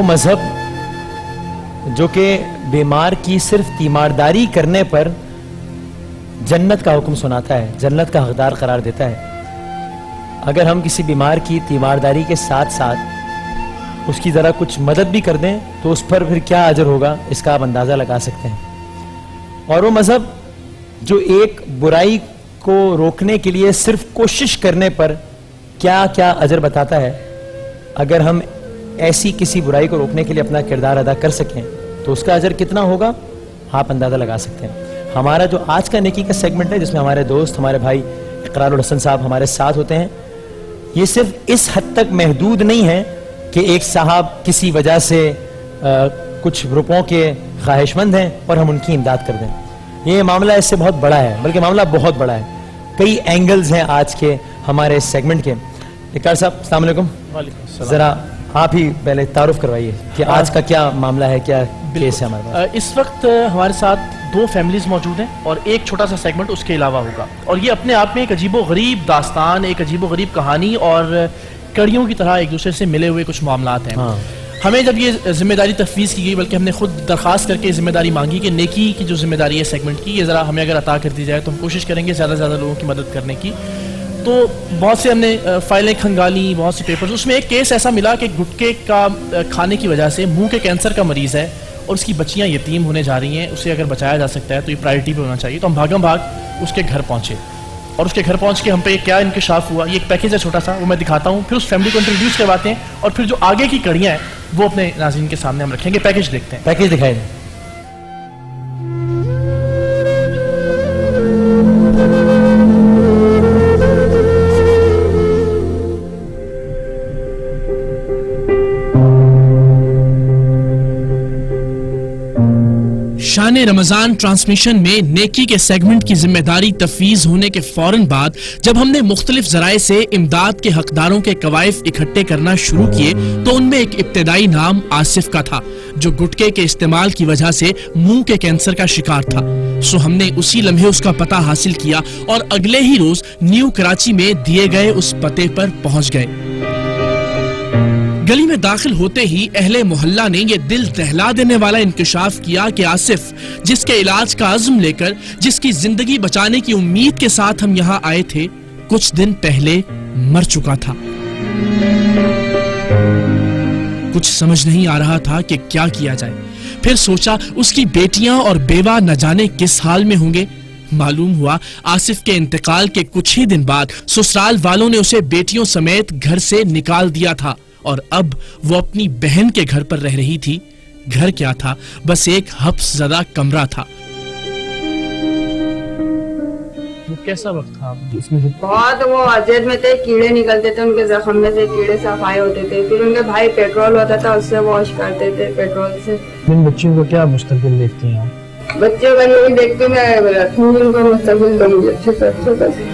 وہ مذہب جو کہ بیمار کی صرف تیمارداری کرنے پر جنت کا حکم سناتا ہے, جنت کا حقدار قرار دیتا ہے. اگر ہم کسی بیمار کی تیمارداری کے ساتھ ساتھ اس کی ذرا کچھ مدد بھی کر دیں تو اس پر پھر کیا اجر ہوگا اس کا آپ اندازہ لگا سکتے ہیں. اور وہ مذہب جو ایک برائی کو روکنے کے لیے صرف کوشش کرنے پر کیا کیا اجر بتاتا ہے, اگر ہم ایسی کسی برائی کو روکنے کے لیے اپنا کردار ادا کر سکیں تو اس کا اجر کتنا ہوگا آپ اندازہ لگا سکتے ہیں. ہمارا جو آج کا نیکی کا سیگمنٹ ہے جس میں ہمارے دوست, ہمارے بھائی اقرار الحسن صاحب ہمارے ساتھ ہوتے ہیں, یہ صرف اس حد تک محدود نہیں ہے کہ ایک صاحب کسی وجہ سے کچھ روپوں کے خواہش مند ہیں اور ہم ان کی امداد کر دیں. یہ معاملہ اس سے بہت بڑا ہے, بلکہ معاملہ بہت بڑا ہے. کئی اینگلز ہیں آج کے ہمارے اس سیگمنٹ کے. اقرار صاحب السلام علیکم. وعلیکم السلام. ذرا آپ ہی پہلے تعارف کروائیے کہ آج کا کیا معاملہ ہے, کیا کیس ہے ہمارے پاس. اس وقت ہمارے ساتھ 2 فیملیز موجود ہیں اور ایک چھوٹا سا سیگمنٹ اس کے علاوہ ہوگا, اور یہ اپنے آپ میں ایک عجیب و غریب داستان, ایک عجیب و غریب کہانی اور کڑیوں کی طرح ایک دوسرے سے ملے ہوئے کچھ معاملات ہیں. ہمیں جب یہ ذمہ داری تفویض کی گئی, بلکہ ہم نے خود درخواست کر کے ذمہ داری مانگی کہ نیکی کی جو ذمہ داری ہے سیگمنٹ کی, یہ ذرا ہمیں اگر عطا کر دی جائے تو ہم کوشش کریں گے زیادہ سے زیادہ لوگوں کی مدد کرنے کی. تو بہت سے ہم نے فائلیں کھنگالیں, بہت سے پیپرز. اس میں ایک کیس ایسا ملا کہ گٹکے کا کھانے کی وجہ سے منہ کے کینسر کا مریض ہے اور اس کی بچیاں یتیم ہونے جا رہی ہیں, اسے اگر بچایا جا سکتا ہے تو یہ پرائرٹی پہ ہونا چاہیے. تو ہم بھاگم بھاگ اس کے گھر پہنچے اور اس کے گھر پہنچ کے ہم پہ کیا انکشاف ہوا, یہ ایک پیکیج ہے چھوٹا سا, وہ میں دکھاتا ہوں, پھر اس فیملی کو انٹروڈیوس کرواتے ہیں اور پھر جو آگے کی کڑیاں ہیں وہ اپنے ناظرین کے سامنے ہم رکھیں گے. پیکیج دیکھتے ہیں. پیکیج دکھائیں دیں. شان رمضان ٹرانسمیشن میں نیکی کے سیگمنٹ کی ذمہ داری تفویض ہونے کے فوراً بعد جب ہم نے مختلف ذرائع سے امداد کے حقداروں کے کوائف اکٹھے کرنا شروع کیے تو ان میں ایک ابتدائی نام آصف کا تھا جو گٹکے کے استعمال کی وجہ سے منہ کے کینسر کا شکار تھا. سو ہم نے اسی لمحے اس کا پتہ حاصل کیا اور اگلے ہی روز نیو کراچی میں دیے گئے اس پتے پر پہنچ گئے. گلی میں داخل ہوتے ہی اہل محلہ نے یہ دل دہلا دینے والا انکشاف کیا کہ آصف, جس کے علاج کا عزم لے کر جس کی زندگی بچانے کی امید کے ساتھ ہم یہاں آئے تھے, کچھ دن پہلے مر چکا تھا. کچھ سمجھ نہیں آ رہا تھا کہ کیا کیا جائے. پھر سوچا اس کی بیٹیاں اور بیوہ نہ جانے کس حال میں ہوں گے. معلوم ہوا آصف کے انتقال کے کچھ ہی دن بعد سسرال والوں نے اسے بیٹیوں سمیت گھر سے نکال دیا تھا اور اب وہ اپنی بہن کے گھر پر رہ رہی تھی. گھر کیا تھا, بس ایک حبس زدہ کمرہ تھا. کیسا وقت تھا اس میں؟ بہت, وہ اذیت میں تھے, کیڑے نکلتے تھے ان کے زخم میں سے, کیڑے صفائی ہوتے تھے. پھر ان کے بھائی پیٹرول ہوتا تھا اس سے واش کرتے تھے پیٹرول سے. ان بچوں کو کیا مستقبل دیکھتی ہیں؟ بچوں کا نہیں دیکھتے, میں رکھوں گی ان کو مستقبل دوں گی اچھے سے.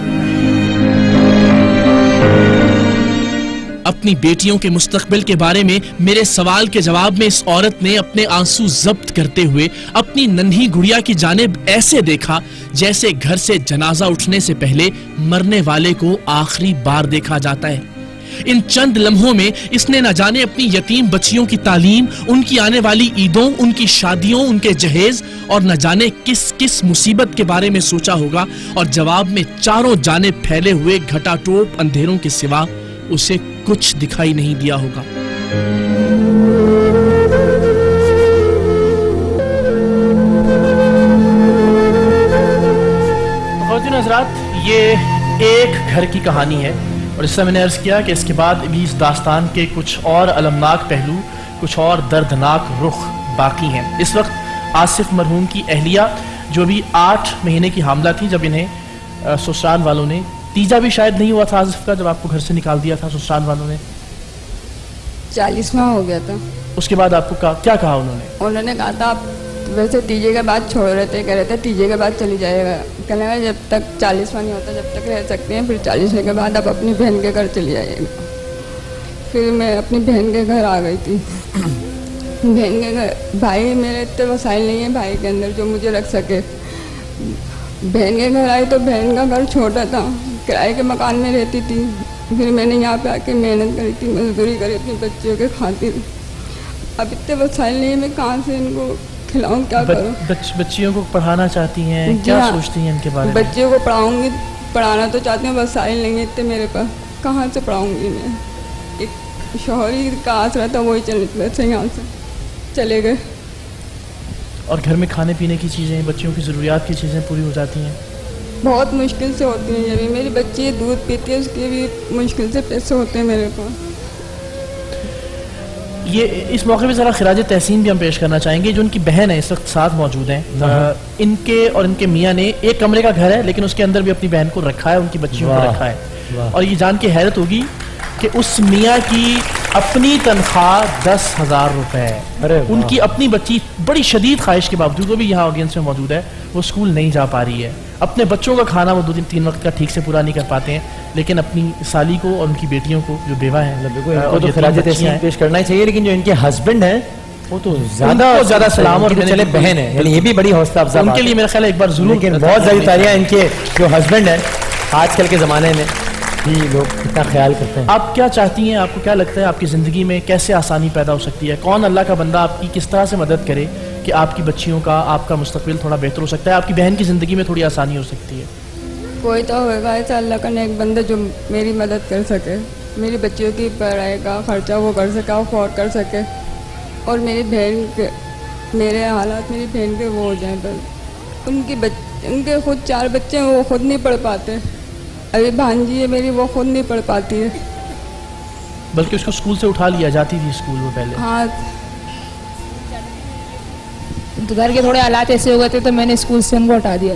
اپنی بیٹیوں کے مستقبل کے بارے میں میرے سوال کے جواب میں اس عورت نے اپنے آنسو ضبط کرتے ہوئے اپنی ننھی گڑیا کی جانب ایسے دیکھا جیسے گھر سے جنازہ اٹھنے سے پہلے مرنے والے کو آخری بار دیکھا جاتا ہے. ان چند لمحوں میں اس نے نہ جانے اپنی یتیم بچیوں کی تعلیم, ان کی آنے والی عیدوں, ان کی شادیوں, ان کے جہیز اور نہ جانے کس کس مصیبت کے بارے میں سوچا ہوگا, اور جواب میں چاروں جانب پھیلے ہوئے گھٹا ٹوپ اندھیروں کے سوا اسے کچھ دکھائی نہیں دیا ہوگا. خواتین حضرات, یہ ایک گھر کی کہانی ہے اور اس سے میں نے عرض کیا کہ اس کے بعد بھی اس داستان کے کچھ اور المناک پہلو, کچھ اور دردناک رخ باقی ہیں. اس وقت آصف مرحوم کی اہلیہ جو بھی 8 مہینے کی حاملہ تھی جب انہیں سسرال والوں نے, تیجا بھی شاید نہیں ہوا تھا آصف کا جب آپ کو گھر سے نکال دیا تھا سسرال والوں نے, 40واں ہو گیا تھا. اس کے بعد آپ کو کیا کہا انہوں نے کہا تھا آپ ویسے تیجے کے بعد چھوڑ رہے تھے, کہہ رہے تھے تیجے کے بعد چلی جائے گا, کہنے لگا جب تک 40واں نہیں ہوتا جب تک رہ سکتے ہیں, پھر 40 کے بعد آپ اپنی بہن کے گھر چلی جائیے گا. پھر میں اپنی بہن کے گھر آ گئی تھی. بہن کے گھر, بھائی میرے اتنے وسائل نہیں ہیں بھائی کے اندر جو مجھے رکھ سکے. بہن کے گھر آئی تو بہن کا گھر چھوٹا تھا, کرائے کے مکان میں رہتی تھی. پھر میں نے یہاں پہ آ کے محنت کری تھی, مزدوری کری اپنے بچوں کے خاطر. اب اتنے وسائل نہیں ہیں, میں کہاں سے ان کو کھلاؤں, کیا کروں. بچیوں کو پڑھانا چاہتی ہیں, جی کیا ہاں. سوچتی ہیں ان کے بارے میں؟ بچیوں کو پڑھاؤں گی, پڑھانا تو چاہتی ہوں, وسائل نہیں ہیں اتنے میرے پاس, کہاں سے پڑھاؤں گی میں. ایک شوہر ہی کا آسرا تھا, وہی ویسے یہاں سے چلے گئے. اور گھر میں کھانے پینے کی چیزیں, بچیوں کی ضروریات کی چیزیں پوری ہو جاتی ہیں؟ بہت مشکل سے ہوتی ہیں. یہ بھی میری بچی دودھ پیتی ہے, اس کے بھی مشکل سے پیسے ہوتے ہیں میرے پاس. یہ اس موقع پہ ذرا خراج تحسین بھی ہم پیش کرنا چاہیں گے. جو ان کی بہن ہے اس وقت ساتھ موجود ہیں, ان کے اور ان کے میاں نے ایک کمرے کا گھر ہے, لیکن اس کے اندر بھی اپنی بہن کو رکھا ہے, ان کی بچیوں کو رکھا ہے. اور یہ جان کے حیرت ہوگی کہ اس میاں کی اپنی تنخواہ 10,000 روپے ہے. ان کی اپنی بچی بڑی شدید خواہش کے باوجود, وہ بھی یہاں آڈینس میں موجود ہے, وہ اسکول نہیں جا پا رہی ہے. اپنے بچوں کا کھانا وہ 2-3 وقت کا ٹھیک سے پورا نہیں کر پاتے ہیں, لیکن اپنی سالی کو اور ان کی بیٹیوں کو جو بیوہ ہیں تو خراج تحسین پیش کرنا ہی چاہیے. لیکن جو ان کے ہسبینڈ ہیں وہ تو زیادہ سلام, اور چلے بہن ہے, یعنی یہ بھی بڑی حوصلہ افزا ان کے لیے میرا خیال ہے ایک بار ضرور. لیکن بہت زیادہ تاریاں ان کے جو ہسبینڈ ہیں آج کل کے زمانے میں بھی لوگ کتنا خیال کرتے ہیں. آپ کیا چاہتی ہیں, آپ کو کیا لگتا ہے آپ کی زندگی میں کیسے آسانی پیدا ہو سکتی ہے؟ کون اللہ کا بندہ آپ کی کس طرح سے مدد کرے کہ آپ کی بچیوں کا, آپ کا مستقبل تھوڑا بہتر ہو سکتا ہے, آپ کی بہن کی زندگی میں تھوڑی آسانی ہو سکتی ہے؟ کوئی تو ہوگا ایسا اللہ کا نیک بندہ جو میری مدد کر سکے, میری بچیوں کی پڑھائی کا خرچہ وہ کر سکے, افورڈ کر سکے, اور میری بہن کے, میرے حالات میری بہن کے وہ ہو جائیں. بس ان کے خود 4 بچے ہیں, وہ خود نہیں پڑھ پاتے. ابھی بھانجی ہے میری, وہ خود نہیں پڑھ پاتی ہے. بلکہ اس کو اسکول سے اٹھا لیا جاتی تھی اسکول وہ پہلے. ہاں, تو گھر کے تھوڑے حالات ایسے ہو گئے تھے تو میں نے اسکول سے ان کو ہٹا دیا.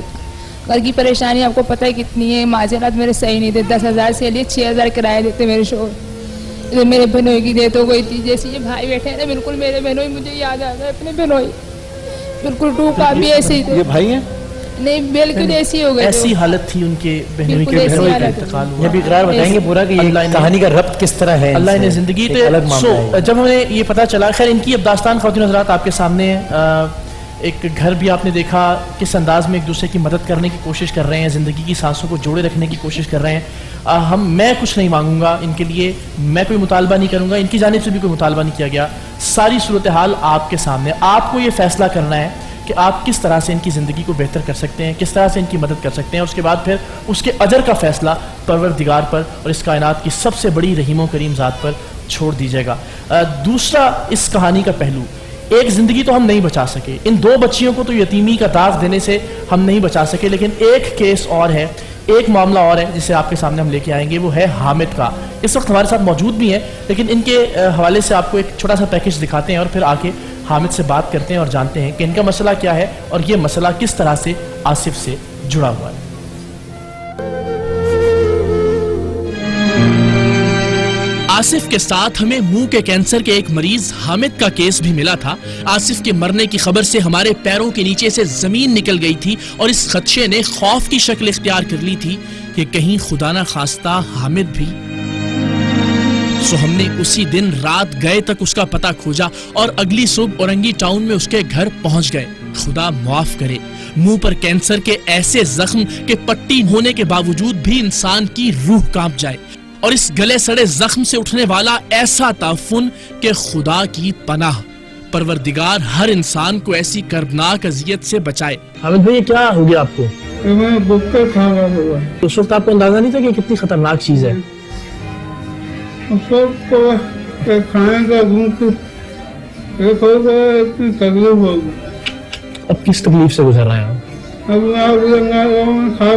گھر کی پریشانی آپ کو پتہ ہے کتنی ہے, معاشرات میرے صحیح نہیں تھے. 10,000 سے لیے 6,000 کرایہ دیتے میرے شوہر. میرے بہنوئی کی ڈیتھ ہو گئی تھی, جیسے یہ بھائی بیٹھے ہیں نا, بالکل میرے بہنوئی مجھے یاد آ گئے, اپنے بہنوئی بالکل ٹوکا بھی ایسے ہی تھے. یہ بھائی ہیں نہیں بالکل ایسی ہو گئے, ایسی حالت تھی ان کے بہنوئی کے بالکل ایسی کا حالت انتقال یہ ہوا. بھی اقرار بتائیں گے پورا کہ یہ کہانی کا ربط کس طرح ہے اللہ نے زندگی جب ہمیں یہ پتہ چلا. خیر ان کی اب داستان خواتین حضرات آپ کے سامنے ہے. ایک گھر بھی آپ نے دیکھا کس انداز میں ایک دوسرے کی مدد کرنے کی کوشش کر رہے ہیں, زندگی کی سانسوں کو جوڑے رکھنے کی کوشش کر رہے ہیں. میں کچھ نہیں مانگوں گا ان کے لیے, میں کوئی مطالبہ نہیں کروں گا, ان کی جانب سے بھی کوئی مطالبہ نہیں کیا گیا. ساری صورتحال آپ کے سامنے, آپ کو یہ فیصلہ کرنا ہے کہ آپ کس طرح سے ان کی زندگی کو بہتر کر سکتے ہیں, کس طرح سے ان کی مدد کر سکتے ہیں. اس کے بعد پھر اس کے اجر کا فیصلہ پروردگار پر اور اس کائنات کی سب سے بڑی رحیم و کریم ذات پر چھوڑ دیجیے گا. دوسرا اس کہانی کا پہلو, ایک زندگی تو ہم نہیں بچا سکے, ان 2 بچیوں کو تو یتیمی کا داغ دینے سے ہم نہیں بچا سکے, لیکن ایک کیس اور ہے, ایک معاملہ اور ہے جسے آپ کے سامنے ہم لے کے آئیں گے. وہ ہے حامد کا. اس وقت ہمارے ساتھ موجود بھی ہیں, لیکن ان کے حوالے سے آپ کو ایک چھوٹا سا پیکج دکھاتے ہیں اور پھر آ کے حامد سے بات کرتے ہیں اور جانتے ہیں کہ ان کا مسئلہ کیا ہے اور یہ مسئلہ کس طرح سے آصف سے جڑا ہوا ہے. آصف کے ساتھ ہمیں منہ کے کینسر کے ایک مریض حامد کا کیس بھی ملا تھا. آصف کے مرنے کی خبر سے ہمارے پیروں کے نیچے سے زمین نکل گئی تھی اور اس خدشے نے خوف کی شکل اختیار کر لی تھی کہ کہیں خدا نہ خواستہ حامد بھی. سو ہم نے اسی دن رات گئے تک اس کا پتہ کھوجا اور اگلی صبح اورنگی ٹاؤن میں اس کے گھر پہنچ گئے. خدا معاف کرے, منہ پر کینسر کے ایسے زخم کہ پٹی ہونے کے باوجود بھی انسان کی روح کانپ جائے, اور اس گلے سڑے زخم سے اٹھنے والا ایسا تعفن کہ خدا کی پناہ. پروردگار ہر انسان کو ایسی کربناک اذیت سے بچائے. حامد بھائی یہ کیا ہو گیا آپ کو؟ میں گپکر کھانا ہوا. اس وقت آپ کو اندازہ نہیں تھا کہ کتنی خطرناک چیز ہے؟ اس وقت تو کھانے کا گھوم ایک ہو گیا, اتنی تکلیف ہو گئی. اب کس تکلیف سے گزر رہے ہیں آپ؟ اب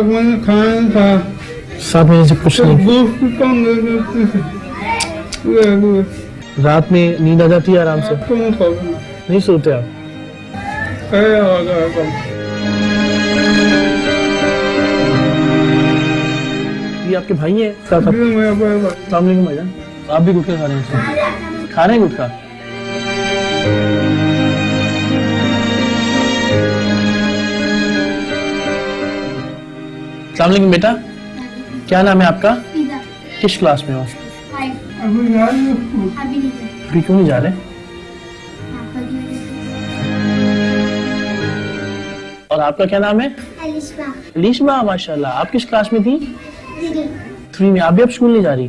میں نے کھانا نہیں کھایا, 7 مہینے سے کچھ نہیں. گوشت کی کم نہیں. رات میں نیند آ جاتی ہے آرام سے؟ نہیں سوتے آپ؟ یہ آپ کے بھائی ہیں؟ السلام علیکم بھائی جان. آپ بھی گٹکا کھا رہے ہیں؟ کھا رہے ہیں گٹکا؟ السلام علیکم بیٹا, کیا نام ہے آپ کا؟ کس کلاس میں ہو؟ ابھی کیوں نہیں جا رہے؟ اور آپ کا کیا نام ہے؟ علیشبہ. ماشاء اللہ, آپ کس کلاس میں تھی؟ 3 میں. آپ بھی اب اسکول نہیں جا رہی؟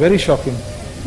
Very shocking.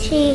3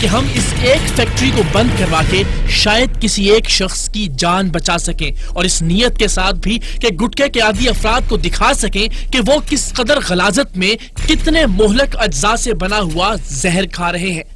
کہ ہم اس ایک فیکٹری کو بند کروا کے شاید کسی ایک شخص کی جان بچا سکیں، اور اس نیت کے ساتھ بھی کہ گٹکے کے عادی افراد کو دکھا سکیں کہ وہ کس قدر غلاظت میں کتنے مہلک اجزاء سے بنا ہوا زہر کھا رہے ہیں۔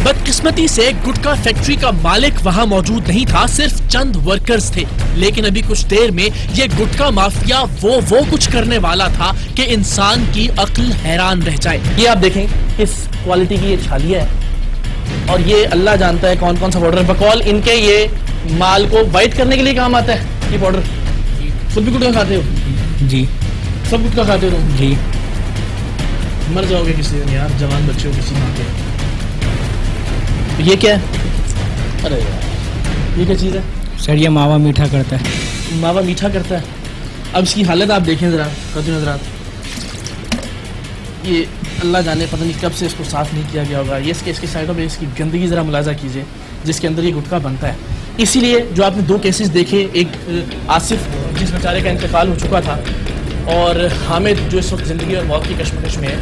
بدقسمتی سے گٹکا فیکٹری کا مالک وہاں موجود نہیں تھا، صرف چند ورکرز تھے، لیکن ابھی کچھ دیر میں یہ گٹکا مافیا وہ کچھ کرنے والا تھا کہ انسان کی عقل حیران رہ جائے۔ یہ آپ دیکھیں کس کوالٹی کی یہ چھالیاں ہے، اور یہ اللہ جانتا ہے کون کون سا پاؤڈر ہے۔ بقول ان کے یہ مال کو وائٹ کرنے کے لیے کام آتا ہے یہ پاؤڈر۔ خود بھی گٹکا کھاتے ہو؟ جی سب گٹکا کھاتے ہو؟ جی۔ مر جاؤ گے کسی دن یار، جوان بچے ہو کسی ماں کے۔ یہ کیا ہے؟ ارے یار یہ کیا چیز ہے؟ سر یہ ماوا میٹھا کرتا ہے۔ ماوا میٹھا کرتا ہے۔ اب اس کی حالت آپ دیکھیں ذرا قدر حضرات، یہ اللہ جانے پتہ نہیں کب سے اس کو صاف نہیں کیا گیا ہوگا۔ یہ اس کے سائڈوں پہ اس کی گندگی ذرا ملاحظہ کیجئے جس کے اندر یہ گٹکا بنتا ہے۔ اسی لیے جو آپ نے 2 کیسز دیکھے، ایک آصف جس بیچارے کا انتقال ہو چکا تھا، اور حامد جو اس وقت زندگی اور موت کی کشمکش میں ہے،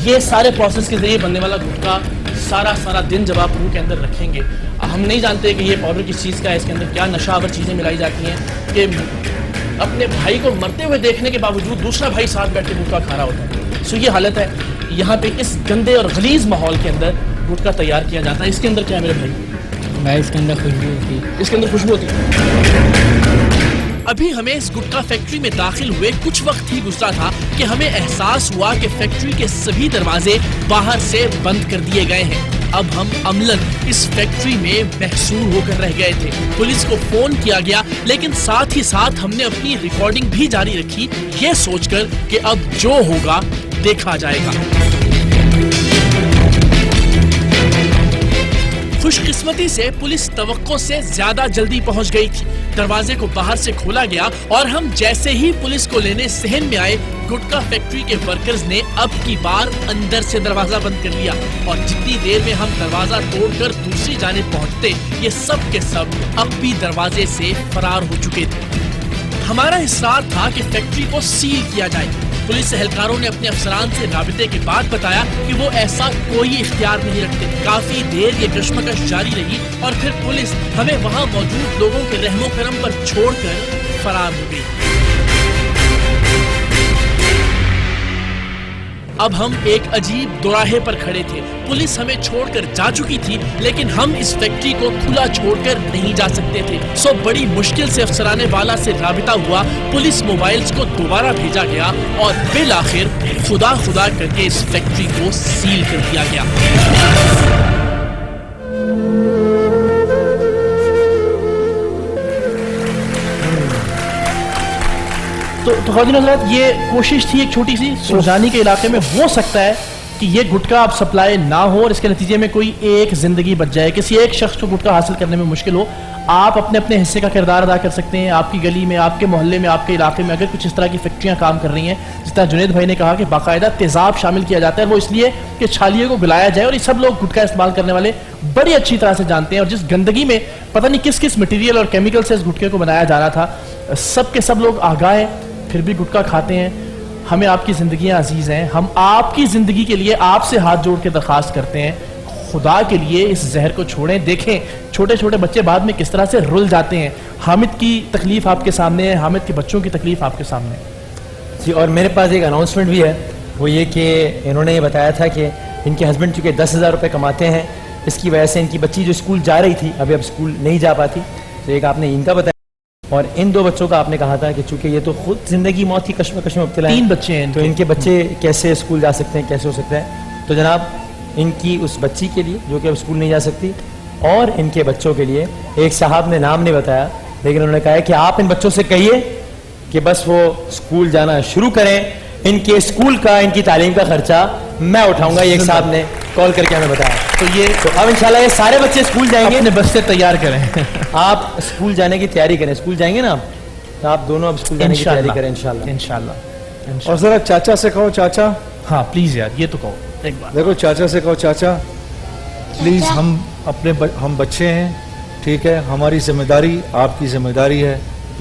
یہ سارے پروسیس کے ذریعے بننے والا گٹکا سارا دن جب آپ منہ کے اندر رکھیں گے، ہم نہیں جانتے کہ یہ پاؤڈر کس چیز کا ہے، اس کے اندر کیا نشہ آور چیزیں ملائی جاتی ہیں کہ اپنے بھائی کو مرتے ہوئے دیکھنے کے باوجود دوسرا بھائی ساتھ بیٹھ کے گٹکا کھا رہا ہوتا ہے۔ سو یہ حالت ہے یہاں پہ، اس گندے اور غلیظ ماحول کے اندر گٹکا تیار کیا جاتا ہے۔ اس کے اندر کیا ہے میرے بھائی؟ اس کے اندر خوشبو ہوتی ہے۔ اس کے اندر خوشبو ہوتی ہے۔ ابھی ہمیں اس گٹکا فیکٹری میں داخل ہوئے کچھ وقت ہی گزرا تھا کہ ہمیں احساس ہوا کہ فیکٹری کے سبھی دروازے باہر سے بند کر دیے گئے ہیں۔ اب ہم عملاً اس فیکٹری میں محصور ہو کر رہ گئے تھے۔ پولیس کو فون کیا گیا، لیکن ساتھ ہی ساتھ ہم نے اپنی ریکارڈنگ بھی جاری رکھی، یہ سوچ کر کہ اب جو ہوگا دیکھا جائے گا۔ خوش قسمتی سے پولیس توقع سے زیادہ جلدی پہنچ گئی تھی۔ دروازے کو باہر سے کھولا گیا اور ہم جیسے ہی پولیس کو لینے صحن میں آئے، گٹکا فیکٹری کے ورکرز نے اب کی بار اندر سے دروازہ بند کر لیا، اور جتنی دیر میں ہم دروازہ توڑ کر دوسری جانب پہنچتے، یہ سب کے سب اب بھی دروازے سے فرار ہو چکے تھے۔ ہمارا اصرار تھا کہ فیکٹری کو سیل کیا جائے۔ پولیس اہلکاروں نے اپنے افسران سے رابطے کے بعد بتایا کہ وہ ایسا کوئی اختیار نہیں رکھتے۔ کافی دیر یہ کشمکش جاری رہی اور پھر پولیس ہمیں وہاں موجود لوگوں کے رحم و کرم پر چھوڑ کر فرار ہو گئی۔ اب ہم ایک عجیب دوراہے پر کھڑے تھے۔ پولیس ہمیں چھوڑ کر جا چکی تھی، لیکن ہم اس فیکٹری کو کھلا چھوڑ کر نہیں جا سکتے تھے۔ سو بڑی مشکل سے افسرانے والا سے رابطہ ہوا، پولیس موبائلز کو دوبارہ بھیجا گیا اور بالآخر خدا کر کے اس فیکٹری کو سیل کر دیا گیا۔ تو خواتین حضرات، یہ کوشش تھی ایک چھوٹی سی سرجانی کے علاقے میں، ہو سکتا ہے کہ یہ گٹکا اب سپلائی نہ ہو اور اس کے نتیجے میں کوئی ایک زندگی بچ جائے، کسی ایک شخص کو گٹکا حاصل کرنے میں مشکل ہو۔ آپ اپنے حصے کا کردار ادا کر سکتے ہیں۔ آپ کی گلی میں، آپ کے محلے میں، آپ کے علاقے میں اگر کچھ اس طرح کی فیکٹریاں کام کر رہی ہیں، جس طرح جنید بھائی نے کہا کہ باقاعدہ تیزاب شامل کیا جاتا ہے، وہ اس لیے کہ چھالیے کو گلایا جائے، اور یہ سب لوگ گٹکا استعمال کرنے والے بڑی اچھی طرح سے جانتے ہیں، اور جس گندگی میں پتہ نہیں کس کس مٹیریل اور کیمیکل سے اس گٹکے کو بنایا جا رہا تھا، سب کے سب لوگ آگاہ ہیں، پھر بھی گٹکا کھاتے ہیں۔ ہمیں آپ کی زندگیاں عزیز ہیں، ہم آپ کی زندگی کے لیے آپ سے ہاتھ جوڑ کے درخواست کرتے ہیں، خدا کے لیے اس زہر کو چھوڑیں۔ دیکھیں چھوٹے چھوٹے بچے بعد میں کس طرح سے رل جاتے ہیں۔ حامد کی تکلیف آپ کے سامنے ہے، حامد کے بچوں کی تکلیف آپ کے سامنے ہے۔ جی، اور میرے پاس ایک اناؤنسمنٹ بھی ہے، وہ یہ کہ انہوں نے یہ بتایا تھا کہ ان کے ہسبینڈ چونکہ 10,000 روپے کماتے ہیں، اس کی وجہ سے ان کی بچی جو اسکول جا رہی تھی اب اسکول نہیں جا پاتی، تو ایک آپ نے ان کا بتایا، اور ان 2 بچوں کا آپ نے کہا تھا کہ چونکہ یہ تو خود زندگی موت کی کشمکش میں مبتلا ہیں، 3 بچے ہیں، تو ان کے بچے کیسے اسکول جا سکتے ہیں، کیسے ہو سکتا ہے؟ تو جناب ان کی اس بچی کے لیے جو کہ اب اسکول نہیں جا سکتی، اور ان کے بچوں کے لیے ایک صاحب نے نام نہیں بتایا، لیکن انہوں نے کہا کہ آپ ان بچوں سے کہیے کہ بس وہ اسکول جانا شروع کریں، ان کے اسکول کا، ان کی تعلیم کا خرچہ میں اٹھاؤں گا، یہ ایک صاحب نے کال کر کے ہمیں بتایا۔ تو اب انشاءاللہ یہ سارے بچے اسکول جائیں گے، اپنے بچے تیار کریں۔ آپ اسکول جانے کی تیاری کریں، اسکول جائیں گے نا آپ، تو آپ دونوں اب اسکول جانے کی تیاری کریں انشاءاللہ۔ اور ذرا چاچا سے کہو، چاچا ہاں پلیز یار یہ تو کہو ایک بار، دیکھو چاچا سے کہو، چاچا پلیز، ہم بچے ہیں، ٹھیک ہے، ہماری ذمہ داری آپ کی ذمہ داری ہے،